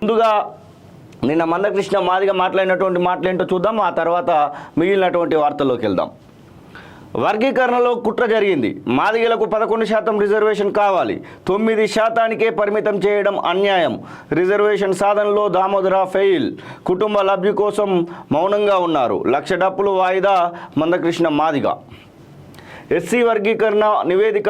ముందుగా నిన్న మందకృష్ణ మాదిగ మాట్లాడినటువంటి మాటలేంటో చూద్దాం. ఆ తర్వాత మిగిలినటువంటి వార్తల్లోకి వెళ్దాం. వర్గీకరణలో కుట్ర జరిగింది. మాదిగలకు 11% రిజర్వేషన్ కావాలి, 9%కే పరిమితం చేయడం అన్యాయం. రిజర్వేషన్ సాధనలో దామోదర ఫెయిల్. కుటుంబ లబ్ధి కోసం మౌనంగా ఉన్నారు. 1,00,000 డప్పులు వాయిదా మందకృష్ణ మాదిగ. ఎస్సీ వర్గీకరణ నివేదిక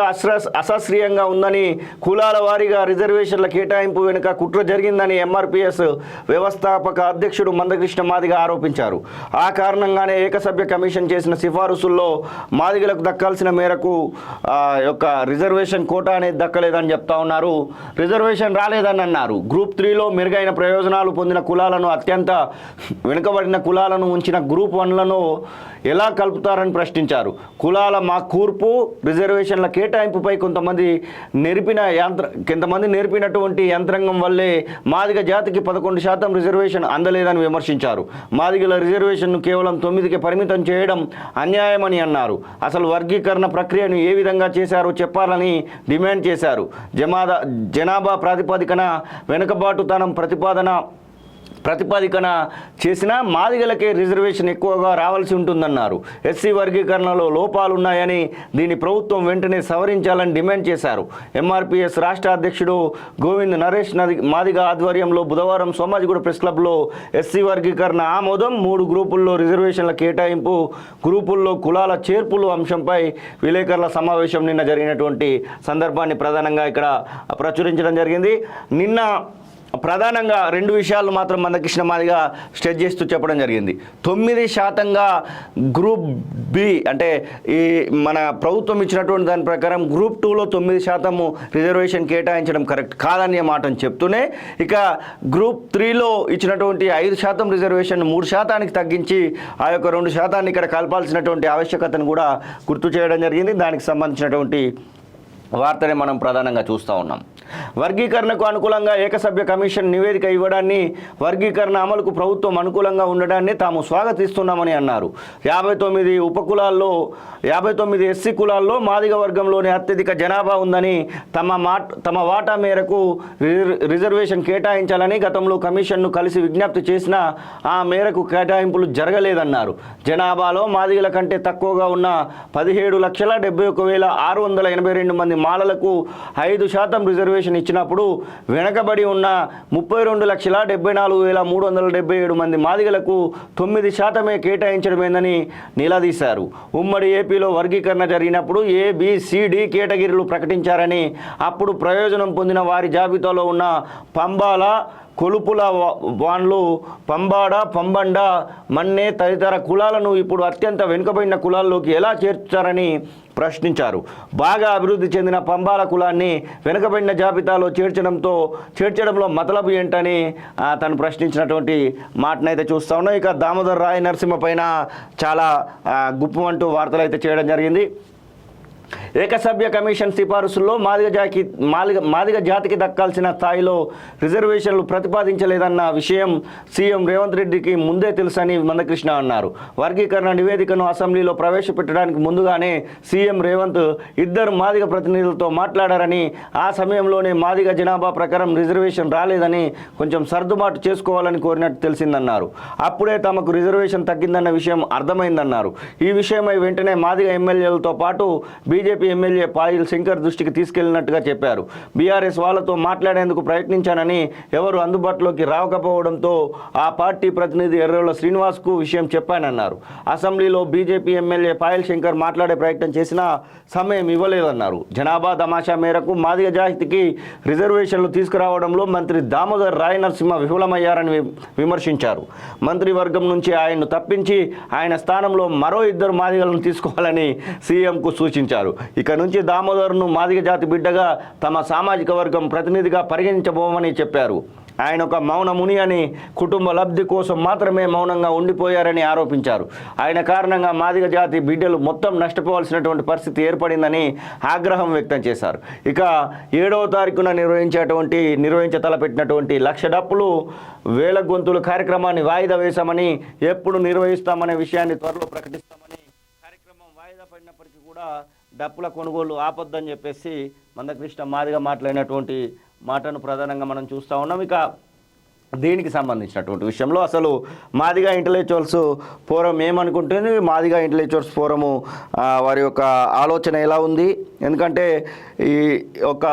అశాస్త్రీయంగా ఉందని, కులాల వారీగా రిజర్వేషన్ల కేటాయింపు వెనుక కుట్ర జరిగిందని ఎంఆర్పీఎస్ వ్యవస్థాపక అధ్యక్షుడు మందకృష్ణ మాదిగ ఆరోపించారు. ఆ కారణంగానే ఏకసభ్య కమిషన్ చేసిన సిఫారసుల్లో మాదిగలకు దక్కాల్సిన మేరకు యొక్క రిజర్వేషన్ కోటా అనేది దక్కలేదని చెప్తా ఉన్నారు. రిజర్వేషన్ రాలేదని అన్నారు. గ్రూప్ 3లో మెరుగైన ప్రయోజనాలు పొందిన కులాలను, అత్యంత వెనుకబడిన కులాలను ఉంచిన గ్రూప్ 1లను ఎలా కలుపుతారని ప్రశ్నించారు. కులాల మా కూర్పు రిజర్వేషన్ల కేటాయింపుపై కొంతమంది నేర్పినటువంటి యంత్రాంగం వల్లే మాదిగ జాతికి 11% రిజర్వేషన్ అందలేదని విమర్శించారు. మాదిగల రిజర్వేషన్ను కేవలం 9కి పరిమితం చేయడం అన్యాయమని అన్నారు. అసలు వర్గీకరణ ప్రక్రియను ఏ విధంగా చేశారో చెప్పాలని డిమాండ్ చేశారు. జనాభా ప్రాతిపదికన వెనుకబాటుతనం ప్రతిపాదికన చేసిన మాదిగలకే రిజర్వేషన్ ఎక్కువగా రావాల్సి ఉంటుందన్నారు. ఎస్సీ వర్గీకరణలో లోపాలున్నాయని, దీన్ని ప్రభుత్వం వెంటనే సవరించాలని డిమాండ్ చేశారు. ఎంఆర్పీఎస్ రాష్ట్ర అధ్యక్షుడు గోవింద్ నరేష్ మాదిగ ఆధ్వర్యంలో బుధవారం సోమాజిగూడ ప్రెస్ క్లబ్లో ఎస్సీ వర్గీకరణ ఆమోదం, 3 గ్రూపుల్లో రిజర్వేషన్ల కేటాయింపు, గ్రూపుల్లో కులాల చేర్పులు అంశంపై విలేకరుల సమావేశం నిన్న జరిగినటువంటి సందర్భాన్ని ప్రధానంగా ఇక్కడ ప్రచురించడం జరిగింది. నిన్న ప్రధానంగా 2 విషయాలు మాత్రం మందకృష్ణ మాదిగ స్ట్రెచ్ చేస్తూ చెప్పడం జరిగింది. 9% గ్రూప్ బి అంటే ఈ మన ప్రభుత్వం ఇచ్చినటువంటి దాని ప్రకారం గ్రూప్ 2లో 9% రిజర్వేషన్ కేటాయించడం కరెక్ట్ కాదనే మాటను చెప్తూనే, ఇక గ్రూప్ 3లో ఇచ్చినటువంటి 5% రిజర్వేషన్ 3%కి తగ్గించి ఆ యొక్క 2% ఇక్కడ కలపాల్సినటువంటి ఆవశ్యకతను కూడా గుర్తు చేయడం జరిగింది. దానికి సంబంధించినటువంటి వార్తనే మనం ప్రధానంగా చూస్తూ ఉన్నాం. వర్గీకరణకు అనుకూలంగా ఏకసభ్య కమిషన్ నివేదిక ఇవ్వడాన్ని, వర్గీకరణ అమలుకు ప్రభుత్వం అనుకూలంగా ఉండడాన్ని తాము స్వాగతిస్తున్నామని అన్నారు. 59 ఉపకులాల్లో 59 ఎస్సీ కులాల్లో మాదిగ వర్గంలోనే అత్యధిక జనాభా ఉందని, తమ వాటా మేరకు రిజర్వేషన్ కేటాయించాలని గతంలో కమిషన్ను కలిసి విజ్ఞప్తి చేసినా ఆ మేరకు కేటాయింపులు జరగలేదన్నారు. జనాభాలో మాదిగల కంటే తక్కువగా ఉన్న 17,71,682 మంది మాలలకు 5% రిజర్వేషన్ ఇచ్చినప్పుడు, వెనకబడి ఉన్న 32,74,377 మంది మాదిగలకు 9% కేటాయించడమేందని నిలదీశారు. ఉమ్మడి ఏపీలో వర్గీకరణ జరిగినప్పుడు ABCD కేటగిరీలు ప్రకటించారని, అప్పుడు ప్రయోజనం పొందిన వారి జాబితాలో ఉన్న పంబాల, కొలుపుల వాన్లు, పంబాడ, పంబండ, మన్నే తదితర కులాలను ఇప్పుడు అత్యంత వెనుకబడిన కులాల్లోకి ఎలా చేర్చారని ప్రశ్నించారు. బాగా అభివృద్ధి చెందిన పంబాల కులాన్ని వెనుకబడిన జాబితాలో చేర్చడంలో మతలబు ఏంటని తను ప్రశ్నించినటువంటి మాటనైతే చూస్తా ఉన్నాం. ఇక దామోదర్ రాయ నరసింహ పైన చాలా గుప్పమంటూ వార్తలు అయితే చేయడం జరిగింది. ఏకసభ్య కమిషన్ సిఫారసుల్లో మాదిగ జాతికి దక్కాల్సిన స్థాయిలో రిజర్వేషన్లు ప్రతిపాదించలేదన్న విషయం సీఎం రేవంత్ రెడ్డికి ముందే తెలుసని మందకృష్ణ అన్నారు. వర్గీకరణ నివేదికను అసెంబ్లీలో ప్రవేశపెట్టడానికి ముందుగానే సీఎం రేవంత్ 2 మాదిగ ప్రతినిధులతో మాట్లాడారని, ఆ సమయంలోనే మాదిగ జనాభా ప్రకారం రిజర్వేషన్ రాలేదని కొంచెం సర్దుబాటు చేసుకోవాలని కోరినట్టు తెలిసిందన్నారు. అప్పుడే తమకు రిజర్వేషన్ తగ్గిందన్న విషయం అర్థమైందన్నారు. ఈ విషయమై వెంటనే మాదిగ ఎమ్మెల్యేలతో పాటు బీజేపీ ఎమ్మెల్యే పాయిల్ శంకర్ దృష్టికి తీసుకెళ్లినట్టుగా చెప్పారు. బీఆర్ఎస్ వాళ్ళతో మాట్లాడేందుకు ప్రయత్నించానని, ఎవరు అందుబాటులోకి రాకపోవడంతో ఆ పార్టీ ప్రతినిధి ఎర్రోల శ్రీనివాస్కు విషయం చెప్పానన్నారు. అసెంబ్లీలో బీజేపీ ఎమ్మెల్యే పాయిల్ శంకర్ మాట్లాడే ప్రయత్నం చేసినా సమయం ఇవ్వలేదన్నారు. జనాభా తమాషా మేరకు మాదిగ జాతికి రిజర్వేషన్లు తీసుకురావడంలో మంత్రి దామోదర్ రాయ నరసింహ విఫలమయ్యారని విమర్శించారు. మంత్రివర్గం నుంచి ఆయన్ను తప్పించి ఆయన స్థానంలో మరో 2 మాదిగలను తీసుకోవాలని సీఎంకు సూచించారు. ఇక నుంచి దామోదర్ను మాదిగ జాతి బిడ్డగా తమ సామాజిక వర్గం ప్రతినిధిగా పరిగణించబోమని చెప్పారు. ఆయన ఒక మౌన ముని అని, కుటుంబ లబ్ధి కోసం మాత్రమే మౌనంగా ఉండిపోయారని ఆరోపించారు. ఆయన కారణంగా మాదిగ జాతి బిడ్డలు మొత్తం నష్టపోవాల్సినటువంటి పరిస్థితి ఏర్పడిందని ఆగ్రహం వ్యక్తం చేశారు. ఇక 7వ తారీఖున నిర్వహించ తలపెట్టినటువంటి 1,00,000 డప్పులు, 1000 గొంతుల కార్యక్రమాన్ని వాయిదా వేశామని, ఎప్పుడు నిర్వహిస్తామనే విషయాన్ని త్వరలో ప్రకటిస్తామని, కార్యక్రమం వాయిదా పడినప్పటికీ కూడా డప్పుల కొనుగోలు ఆపొద్దని చెప్పేసి మందకృష్ణ మాదిగ మాట్లాడినటువంటి మాటను ప్రధానంగా మనం చూస్తూ ఉన్నాం. ఇక దీనికి సంబంధించినటువంటి విషయంలో అసలు మాదిగా ఇంటలెక్చువల్స్ ఫోరం ఏమనుకుంటుంది, మాదిగా ఇంటలెక్చువల్స్ ఫోరము వారి యొక్క ఆలోచన ఎలా ఉంది? ఎందుకంటే ఈ ఒక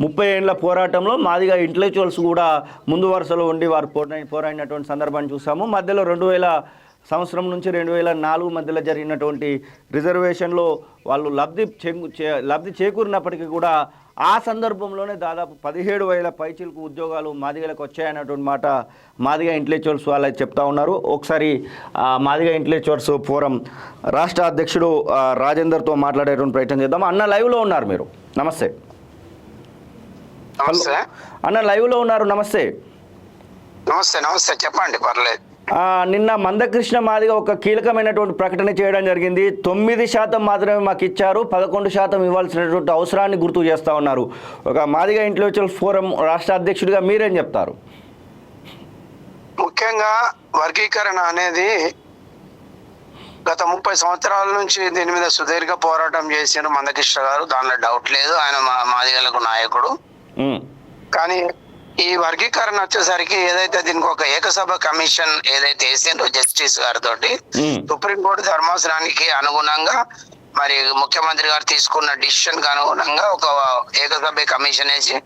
30 ఏళ్ల పోరాటంలో మాదిగా ఇంటలెక్చువల్స్ కూడా ముందు వరుసలో ఉండి వారు పోరాడినటువంటి సందర్భాన్ని చూసాము. మధ్యలో 2000 సంవత్సరం నుంచి 2004 మధ్యలో జరిగినటువంటి రిజర్వేషన్లో వాళ్ళు లబ్ధి చేకూరినప్పటికీ కూడా ఆ సందర్భంలోనే దాదాపు 17,000 పైచిలకు ఉద్యోగాలు మాదిగలకు వచ్చాయన్నటువంటి మాట మాదిగా ఇంటలెక్చువల్స్ వాళ్ళు చెప్తా ఉన్నారు. ఒకసారి మాదిగా ఇంటలెక్చువల్స్ ఫోరం రాష్ట్ర అధ్యక్షుడు రాజేందర్తో మాట్లాడేటువంటి ప్రయత్నం చేద్దాం. అన్న లైవ్లో ఉన్నారు మీరు, నమస్తే. అన్న లైవ్లో ఉన్నారు, నమస్తే. నమస్తే చెప్పండి, పర్లేదు. నిన్న మందకృష్ణ మాదిగా ఒక కీలకమైనటువంటి ప్రకటన చేయడం జరిగింది. 9% మాత్రమే మాకు ఇచ్చారు, 11% ఇవ్వాల్సినటువంటి అవసరాన్ని గుర్తు చేస్తూ ఉన్నారు. ఒక మాదిగా ఇంటలెక్చువల్ ఫోరం రాష్ట్ర అధ్యక్షుడిగా మీరేం చెప్తారు? ముఖ్యంగా వర్గీకరణ అనేది గత 30 సంవత్సరాల నుంచి దీని మీద సుదీర్ఘ పోరాటం చేసిన మందకృష్ణ గారు, దానిలో డౌట్ లేదు. ఆయన మాదిగలకు నాయకుడు. కానీ ఈ వర్గీకరణ వచ్చేసరికి ఏదైతే దీనికి ఒక ఏకసభ కమిషన్ ఏదైతే వేసిండ్రో జస్టిస్ గారితో సుప్రీంకోర్టు ధర్మాసనానికి అనుగుణంగా మరి ముఖ్యమంత్రి గారు తీసుకున్న డిసిషన్ కి అనుగుణంగా ఒక ఏకసభ్య కమిషన్ వేసి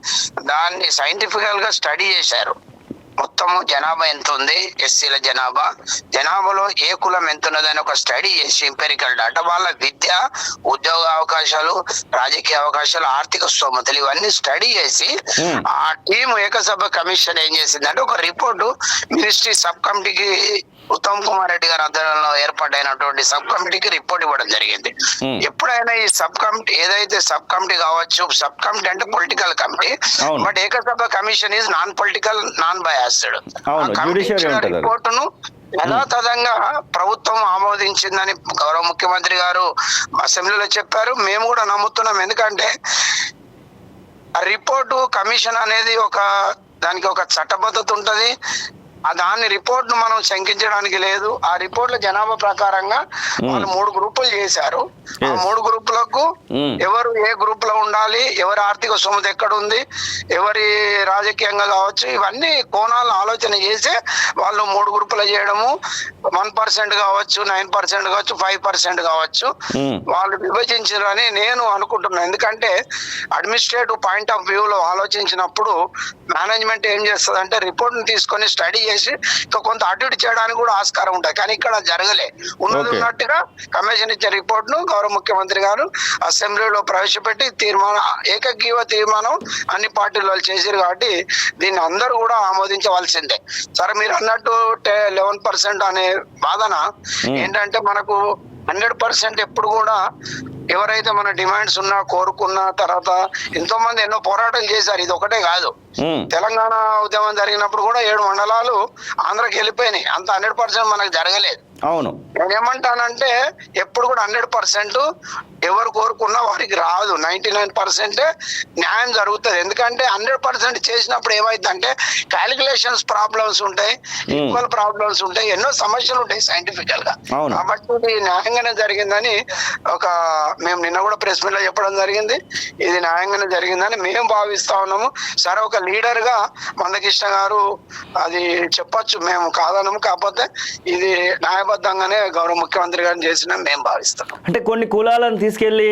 దాన్ని సైంటిఫికల్ గా స్టడీ చేశారు. మొత్తము జనాభా ఎంత ఉంది, ఎస్సీల జనాభాలో ఏ కులం ఎంత ఉన్నదని ఒక స్టడీ చేసి ఎంపెరికల్ డాటా, వాళ్ళ విద్య, ఉద్యోగ అవకాశాలు, రాజకీయ అవకాశాలు, ఆర్థిక స్తోమతలు ఇవన్నీ స్టడీ చేసి ఆ టీం ఏకసభ కమిషన్ ఏం చేసిందంటే ఒక రిపోర్టు మినిస్ట్రీ సబ్ కమిటీకి ఉత్తమ్ కుమార్ రెడ్డి గారి ఆధ్వర్యంలో ఏర్పాటైనటువంటి సబ్ కమిటీకి రిపోర్ట్ ఇవ్వడం జరిగింది. ఎప్పుడైనా ఈ సబ్ కమిటీ ఏదైతే సబ్ కమిటీ కావచ్చు, సబ్ కమిటీ అంటే పొలిటికల్ కమిటీ, బట్ ఏకసభ commission is non political, non biased. రిపోర్టును యథాతథంగా ప్రభుత్వం ఆమోదించిందని గౌరవ ముఖ్యమంత్రి గారు అసెంబ్లీలో చెప్పారు. మేము కూడా నమ్ముతున్నాం. ఎందుకంటే ఆ రిపోర్టు కమిషన్ అనేది దానికి ఒక చట్టబద్ధత ఉంటది. దాని రిపోర్ట్ ను మనం శంకించడానికి లేదు. ఆ రిపోర్ట్ల జనాభా ప్రకారంగా వాళ్ళు 3 గ్రూపులు చేశారు. ఆ 3 గ్రూపులకు ఎవరు ఏ గ్రూప్ లో ఉండాలి, ఎవరి ఆర్థిక స్తోమత ఎక్కడ ఉంది, ఎవరి రాజకీయంగా కావచ్చు, ఇవన్నీ కోణాలు ఆలోచన చేసి వాళ్ళు 3 గ్రూపులు చేయడము, 1% కావచ్చు, 9% కావచ్చు, 5% కావచ్చు, వాళ్ళు విభజించారని నేను అనుకుంటున్నాను. ఎందుకంటే అడ్మినిస్ట్రేటివ్ పాయింట్ ఆఫ్ వ్యూ లో ఆలోచించినప్పుడు మేనేజ్మెంట్ ఏం చేస్తుంది అంటే రిపోర్ట్ ని తీసుకొని స్టడీ చేసి ఇంకా కొంత అటు ఇటు చేయడానికి కూడా ఆస్కారం ఉంటుంది. కానీ ఇక్కడ జరగలే. ఉన్నట్టుగా కమిషన్ ఇచ్చే రిపోర్ట్ ను గౌరవ ముఖ్యమంత్రి గారు అసెంబ్లీలో ప్రవేశపెట్టి ఏకగ్రీవ తీర్మానం అన్ని పార్టీలు చేశారు. కాబట్టి దీన్ని అందరూ కూడా ఆమోదించవలసిందే. సరే, మీరు అన్నట్టు 11% అనే వాదన ఏంటంటే మనకు 100% ఎప్పుడు కూడా ఎవరైతే మన డిమాండ్స్ ఉన్నా కోరుకున్న తర్వాత ఎంతో మంది ఎన్నో పోరాటాలు చేశారు. ఇది ఒకటే కాదు. తెలంగాణ ఉద్యమం జరిగినప్పుడు కూడా 7 మండలాలు ఆంధ్రాకి వెళ్ళిపోయినాయి. అంత 100% మనకు జరగలేదు. అవును, నేనేమంటానంటే ఎప్పుడు కూడా 100% ఎవరు కోరుకున్నా వారికి రాదు. 99% న్యాయం జరుగుతుంది. ఎందుకంటే 100% చేసినప్పుడు ఏమైందంటే క్యాలిక్యులేషన్స్ ప్రాబ్లమ్స్ ఉంటాయి, ఈక్వల్ ప్రాబ్లమ్స్ ఉంటాయి, ఎన్నో సమస్యలు ఉంటాయి సైంటిఫికల్ గా. కాబట్టి ఇది న్యాయంగానే జరిగిందని మేము నిన్న కూడా ప్రెస్ మీట్ లో చెప్పడం జరిగింది. ఇది న్యాయంగానే జరిగిందని మేము భావిస్తా ఉన్నాము. సరే, ఒక లీడర్ గా మందకృష్ణ గారు అది చెప్పొచ్చు, మేము కాదనము. కాకపోతే ఇది న్యాయబద్ధంగానే గౌరవ ముఖ్యమంత్రి గారిని చేసిన మేము భావిస్తాం. అంటే కొన్ని కులాలను తీసుకెళ్లి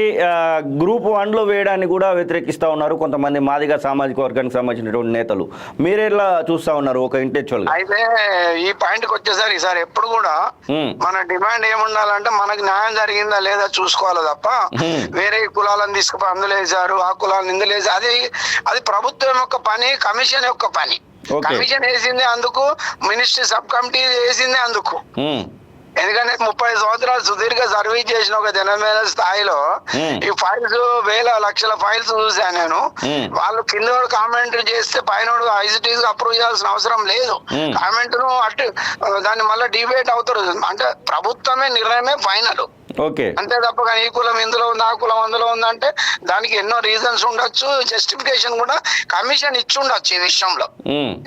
గ్రూప్ 1లో వేయడాన్ని కూడా వ్యతిరేకిస్తా ఉన్నారు కొంతమంది మాదిగా సామాజిక వర్గానికి సంబంధించినటువంటి నేతలు. మీరెలా చూస్తా ఉన్నారు ఒక ఇంటెలెక్చువల్? అయితే ఈ పాయింట్ కి వచ్చేసరికి సార్ ఎప్పుడు కూడా మన డిమాండ్ ఏముండాలంటే మనకు న్యాయం జరిగిందా లేదా చూసుకోవాలి తప్ప వేరే కులాలను తీసుకుపోయి అందులో వేసారు, ఆ కులాలను ఇందులో వేసారు, అది ప్రభుత్వం యొక్క పని, కమిషన్ యొక్క పని. కమిషన్ వేసింది అందుకు, మినిస్ట్రీ సబ్ కమిటీ వేసింది అందుకు. ఎందుకంటే 30 సంవత్సరాలు సుదీర్ఘ సర్వీస్ చేసిన ఒక జనమైన స్థాయిలో ఈ ఫైల్స్ లక్షల ఫైల్స్ చూసాను నేను. వాళ్ళు కింద కామెంట్ చేస్తే పైన ఐసిటీస్ అప్రూవ్ చేయాల్సిన అవసరం లేదు. కామెంట్ ను అటు దాన్ని మళ్ళీ డిబేట్ అవుతారు. అంటే ప్రభుత్వమే నిర్ణయమే ఫైనల్. అంతే తప్ప కానీ ఈ కులం ఇందులో ఉంది, ఆ కులం అందులో ఉందంటే దానికి ఎన్నో రీజన్స్ ఉండొచ్చు, జస్టిఫికేషన్ కూడా కమిషన్ ఇచ్చి ఉండొచ్చు ఈ విషయంలో.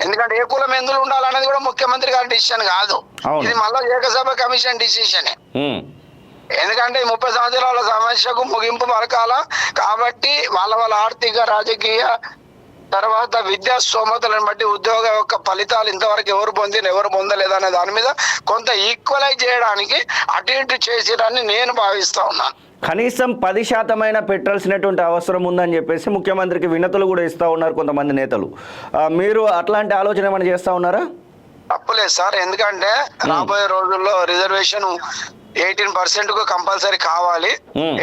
ఎందుకంటే ఏ కులం ఎందులో ఉండాలనేది కూడా ముఖ్యమంత్రి గారి డిసిషన్ కాదు, ఇది మళ్ళీ ఏకసభ కమిషన్ డిసిషనే. ఎందుకంటే 30 సంవత్సరాల సమస్యకు ముగింపు పలకాల కాబట్టి వాళ్ళ ఆర్థిక రాజకీయ తర్వాత విద్యా స్తోమతలను బట్టి ఉద్యోగ యొక్క ఫలితాలు ఇంతవరకు ఎవరు ఎవరు పొందలేదు అనే దాని మీద కొంత ఈక్వలైజ్ చేయడానికి అటు ఇటు చేసిరని నేను భావిస్తా ఉన్నాను. కనీసం 10% పెట్టాల్సినటువంటి అవసరం ఉందని చెప్పేసి ముఖ్యమంత్రికి వినతులు కూడా ఇస్తూ ఉన్నారు కొంతమంది నేతలు. మీరు అట్లాంటి ఆలోచన ఏమైనా చేస్తూ ఉన్నారా? తప్పులేదు సార్, ఎందుకంటే రాబోయే రోజుల్లో రిజర్వేషన్ 18% కు కంపల్సరీ కావాలి.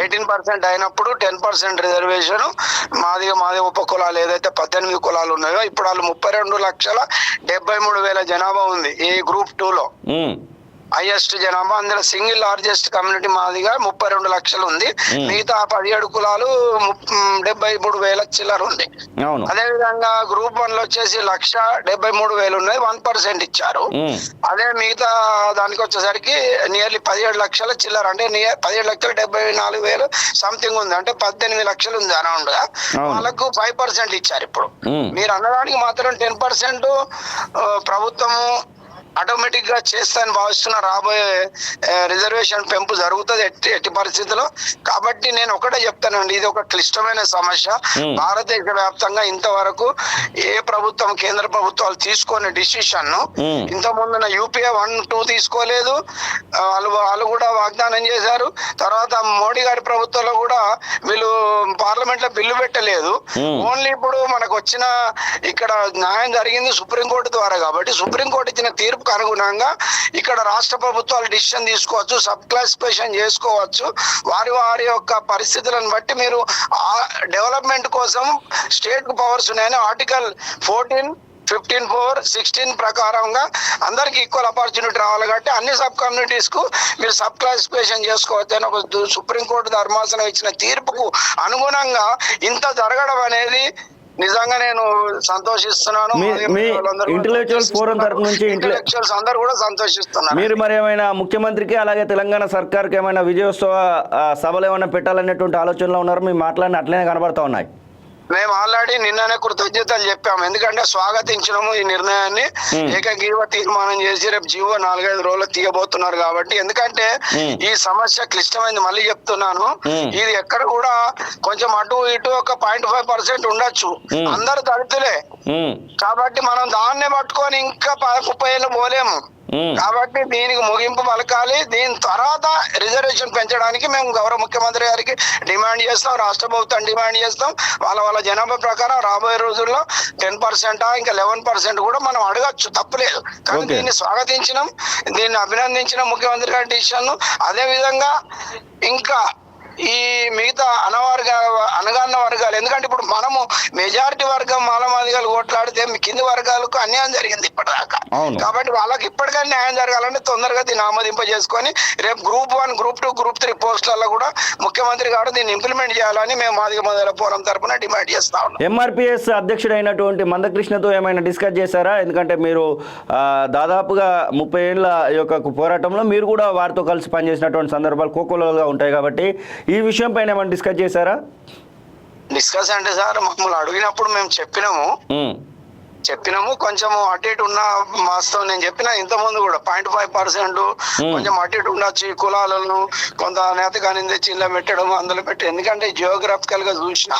18% అయినప్పుడు 10% రిజర్వేషన్ మాది ఉప కులాలు ఏదైతే 18 కులాలు ఉన్నాయో ఇప్పుడు వాళ్ళు 32,73,000 జనాభా ఉంది ఈ గ్రూప్ 2లో. హైయెస్ట్ జనాభా అందులో సింగిల్ లార్జెస్ట్ కమ్యూనిటీ మాదిగా 32 లక్షలు ఉంది. మిగతా 17 కులాలు 73,000 చిల్లర ఉంది. అదే విధంగా గ్రూప్ 1 లో వచ్చేసి 1,73,000 ఉన్నాయి, 1% ఇచ్చారు. అదే మిగతా దానికి వచ్చేసరికి నియర్లీ 17 లక్షల చిల్లర అంటే 17,74,000 సంథింగ్ ఉంది, అంటే 18 లక్షలు ఉంది అరౌండ్ గా. వాళ్ళకు 5% ఇచ్చారు. ఇప్పుడు మీరు అన్నదానికి మాత్రం 10% ప్రభుత్వము ఆటోమేటిక్ గా చేస్తానని భావిస్తున్న రాబోయే రిజర్వేషన్ పెంపు జరుగుతుంది ఎట్టి పరిస్థితుల్లో. కాబట్టి నేను ఒకటే చెప్తానండి, ఇది ఒక క్లిష్టమైన సమస్య. భారతదేశ వ్యాప్తంగా ఇంతవరకు ఏ ప్రభుత్వం కేంద్ర ప్రభుత్వాలు తీసుకునే డిసిషన్ ఇంత ముందున యూపీఏ 1-2 తీసుకోలేదు. వాళ్ళు కూడా వాగ్దానం చేశారు. తర్వాత మోడీ గారి ప్రభుత్వంలో కూడా వీళ్ళు పార్లమెంట్ లో బిల్లు పెట్టలేదు. ఓన్లీ ఇప్పుడు మనకు వచ్చిన ఇక్కడ న్యాయం జరిగింది సుప్రీంకోర్టు ద్వారా. కాబట్టి సుప్రీంకోర్టు ఇచ్చిన తీర్పు అనుగుణంగా ఇక్కడ రాష్ట్ర ప్రభుత్వాలు డిసిషన్ తీసుకోవచ్చు, సబ్ క్లాసిఫికేషన్ చేసుకోవచ్చు. వారి యొక్క పరిస్థితులను బట్టి మీరు డెవలప్మెంట్ కోసం స్టేట్ కు పవర్స్ ఉన్నాయని ఆర్టికల్ 14, 15(4), 16 ప్రకారంగా అందరికి ఈక్వల్ ఆపర్చునిటీ రావాలి. కాబట్టి అన్ని సబ్ కమ్యూనిటీస్ కు మీరు సబ్ క్లాసిఫికేషన్ చేసుకోవచ్చు అని ఒక సుప్రీంకోర్టు ధర్మాసనం ఇచ్చిన తీర్పుకు అనుగుణంగా ఇంత జరగడం అనేది నిజంగా నేను సంతోషిస్తున్నాను. ఇంటెలెక్చువల్ ఫోరం తరపు నుంచి ఇంటెలెక్చువల్స్ అందరూ కూడా సంతోషిస్తున్నారు. మీరు మరి ఏమైనా ముఖ్యమంత్రికి అలాగే తెలంగాణ సర్కార్కి ఏమైనా విజయోత్సవ సభలు ఏమైనా పెట్టాలనేటువంటి ఆలోచనలో ఉన్నారు? మీ మాట్లాడిన అట్లనే కనబడతా ఉన్నాయి. మేము ఆల్రెడీ నిన్ననే కృతజ్ఞతలు చెప్పాము. ఎందుకంటే స్వాగతించినాము ఈ నిర్ణయాన్ని. ఏకగ్రీవ తీర్మానం చేసి రేపు జీవో 4-5 రోజులు తీయబోతున్నారు. కాబట్టి ఎందుకంటే ఈ సమస్య క్లిష్టమైంది, మళ్ళీ చెప్తున్నాను. ఇది ఎక్కడ కూడా కొంచెం అటు ఇటు ఒక 0.5% ఉండొచ్చు. అందరు దళితులే కాబట్టి మనం దాన్నే పట్టుకొని ఇంకా 30 ఏళ్ళు పోలేము. కాబట్టి దీనికి ముగింపు పలకాలి. దీని తర్వాత రిజర్వేషన్ పెంచడానికి మేము గౌరవ ముఖ్యమంత్రి గారికి డిమాండ్ చేస్తాం, రాష్ట్ర ప్రభుత్వం డిమాండ్ చేస్తాం. వాళ్ళ జనాభా ప్రకారం రాబోయే రోజుల్లో 10% ఇంకా 11% కూడా మనం అడగచ్చు, తప్పులేదు. కానీ దీన్ని స్వాగతించినాం, దీన్ని అభినందించిన ముఖ్యమంత్రి గారి డిసిషన్. అదే విధంగా ఇంకా ఈ మిగతా అనగాన్న వర్గాలు, ఎందుకంటే ఇప్పుడు మనము మెజారిటీ వర్గం మాలమాదిగాలు కొట్లాడితే కింది వర్గాలకు అన్యాయం జరిగింది ఇప్పటిదాకా. కాబట్టి వాళ్ళకి ఇప్పటికైనా న్యాయం జరగాలంటే తొందరగా దీన్ని ఆమోదింపజేసుకొని రేపు గ్రూప్ 1, గ్రూప్ 2, గ్రూప్ 3 పోస్టులలో కూడా ముఖ్యమంత్రి గారు దీన్ని ఇంప్లిమెంట్ చేయాలని మేము మాదిగ మొదల ఫోరం తరఫున డిమాండ్ చేస్తా ఉన్నాం. ఎంఆర్పిఎస్ అధ్యక్షుడైనటువంటి మందకృష్ణతో ఏమైనా డిస్కస్ చేశారా? ఎందుకంటే మీరు దాదాపుగా 30 ఏళ్ళ యొక్క పోరాటంలో మీరు కూడా వారితో కలిసి పనిచేసినటువంటి సందర్భాలు కోకోలుగా ఉంటాయి. కాబట్టి ఈ విషయం పైన ఏమైనా డిస్కస్ చేశారా? డిస్కస్ అంటే సార్ మమ్మల్ని అడిగినప్పుడు మేము చెప్పినాము కొంచెం అటు ఇటు ఉన్న వాస్తవం. నేను చెప్పిన ఇంతకుముందు కూడా 0.5% కొంచెం అటు ఇటు ఉండొచ్చు. కులాలను కొంత నేతగాని తెచ్చి ఇలా పెట్టడం అందులో పెట్టి, ఎందుకంటే జియోగ్రఫికల్ గా చూసినా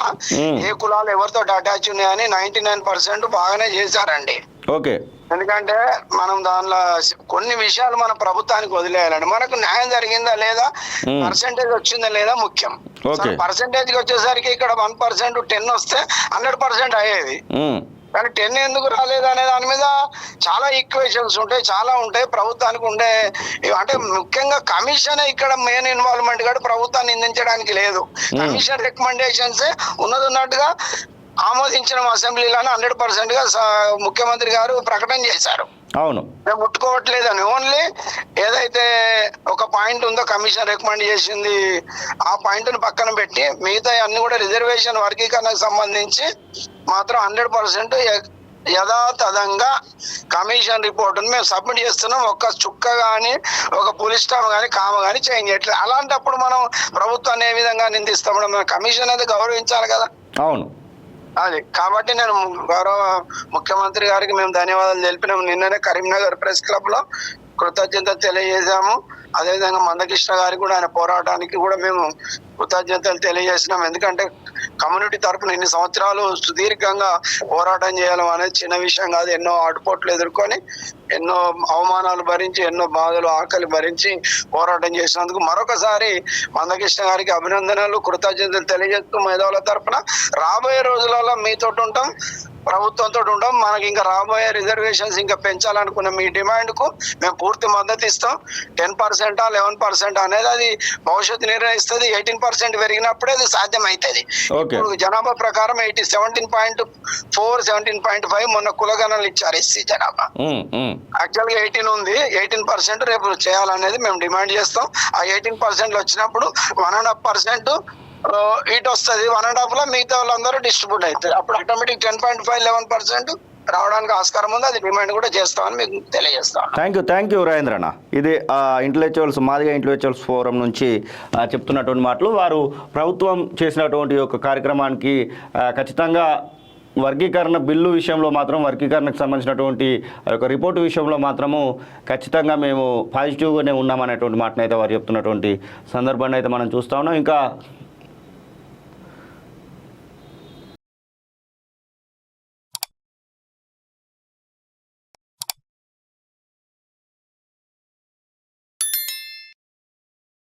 ఏ కులాలు ఎవరితో అటాచ్ ఉన్నాయని 99% బాగానే చేశారండి. ఓకే, ఎందుకంటే మనం దానిలో కొన్ని విషయాలు మన ప్రభుత్వానికి వదిలేయాలండి. మనకు న్యాయం జరిగిందా లేదా, పర్సెంటేజ్ వచ్చిందా లేదా ముఖ్యం. పర్సెంటేజ్ కి వచ్చేసరికి ఇక్కడ 1%, 10 వస్తే 100% అయ్యేది. కానీ 10 ఎందుకు రాలేదు అనే దాని మీద చాలా ఈక్వేషన్స్ ఉంటాయి, చాలా ఉంటాయి. ప్రభుత్వానికి ఉండే అంటే ముఖ్యంగా కమిషన్ ఇక్కడ మెయిన్ ఇన్వాల్వ్మెంట్ కూడా ప్రభుత్వాన్ని నిందించడానికి లేదు. కమిషన్ రికమెండేషన్స్ ఉన్నట్టుగా ఆమోదించిన అసెంబ్లీలోనే 100% గా ముఖ్యమంత్రి గారు ప్రకటన చేశారు. అవును, మేము ముట్టుకోవట్లేదని. ఓన్లీ ఏదైతే ఒక పాయింట్ ఉందో కమిషన్ రికమెండ్ చేసింది ఆ పాయింట్ ను పక్కన పెట్టి మిగతా అన్ని కూడా రిజర్వేషన్ వర్గీకరణకు సంబంధించి మాత్రం 100% యథాతథంగా కమిషన్ రిపోర్ట్ మేము సబ్మిట్ చేస్తున్నాం. ఒక్క చుక్క గానీ ఒక పులి స్టాప్ గానీ కామ గానీ చేంజ్ చేయట్లేదు. అలాంటప్పుడు మనం ప్రభుత్వాన్ని ఏ విధంగా నిందిస్తాం? కమిషన్ అనేది గౌరవించాలి కదా. అవును, అది కాబట్టి నేను గౌరవ ముఖ్యమంత్రి గారికి మేము ధన్యవాదాలు తెలిపినాము. నిన్ననే కరీంనగర్ ప్రెస్ క్లబ్ లో కృతజ్ఞతలు తెలియజేశాము. అదేవిధంగా మందకృష్ణ గారికి కూడా ఆయన పోరాటానికి కూడా మేము కృతజ్ఞతలు తెలియజేసినాం. ఎందుకంటే కమ్యూనిటీ తరపున ఇన్ని సంవత్సరాలు సుదీర్ఘంగా పోరాటం చేయడం అనేది చిన్న విషయం కాదు. ఎన్నో ఆటుపోట్లు ఎదుర్కొని, ఎన్నో అవమానాలు భరించి, ఎన్నో బాధలు, ఆకలి భరించి పోరాటం చేసినందుకు మరొకసారి మందకృష్ణ గారికి అభినందనలు, కృతజ్ఞతలు తెలియజేస్తూ మేధావుల తరపున రాబోయే రోజులలో మీతో ఉంటాం, ప్రభుత్వంతో ఉంటాం. మనకి ఇంకా రాబోయే రిజర్వేషన్స్ ఇంకా పెంచాలనుకున్న మీ డిమాండ్ కు మేము పూర్తి మద్దతు ఇస్తాం. 10% 11% అనేది అది భవిష్యత్తు నిర్ణయిస్తుంది. 18% పెరిగినప్పుడే అది సాధ్యమవుతుంది. ఇప్పుడు జనాభా ప్రకారం 17.4 17.5 మొన్న కులగణనలు ఇచ్చారు ఎస్సీ జనాభా. యాక్చువల్ గా 18 ఉంది. 18% రేపు చేయాలనేది మేము డిమాండ్ చేస్తాం. ఆ 18% వచ్చినప్పుడు 1.5% ఇటు వస్తుంది. 1.5 లో మిగతా వాళ్ళందరూ డిస్ట్రిబ్యూట్ అవుతుంది. అప్పుడు ఆటోమేటిక్ 10.5 11% రావడానికి ఆస్కారం ఉంది. అది డిమాండ్ కూడా చేస్తామని మీకు తెలియజేస్తాం. థ్యాంక్ యూ రాజేంద్ర అన్న. ఇది ఇంటలెక్చువల్స్ మాదిగా ఇంటలెక్చువల్స్ ఫోరం నుంచి చెప్తున్నటువంటి మాటలు. వారు ప్రభుత్వం చేసినటువంటి ఒక కార్యక్రమానికి ఖచ్చితంగా వర్గీకరణ బిల్లు విషయంలో మాత్రం, వర్గీకరణకు సంబంధించినటువంటి ఒక రిపోర్టు విషయంలో మాత్రము ఖచ్చితంగా మేము పాజిటివ్గానే ఉన్నామనేటువంటి మాటనైతే వారు చెప్తున్నటువంటి సందర్భాన్ని అయితే మనం చూస్తూ ఉన్నాం. ఇంకా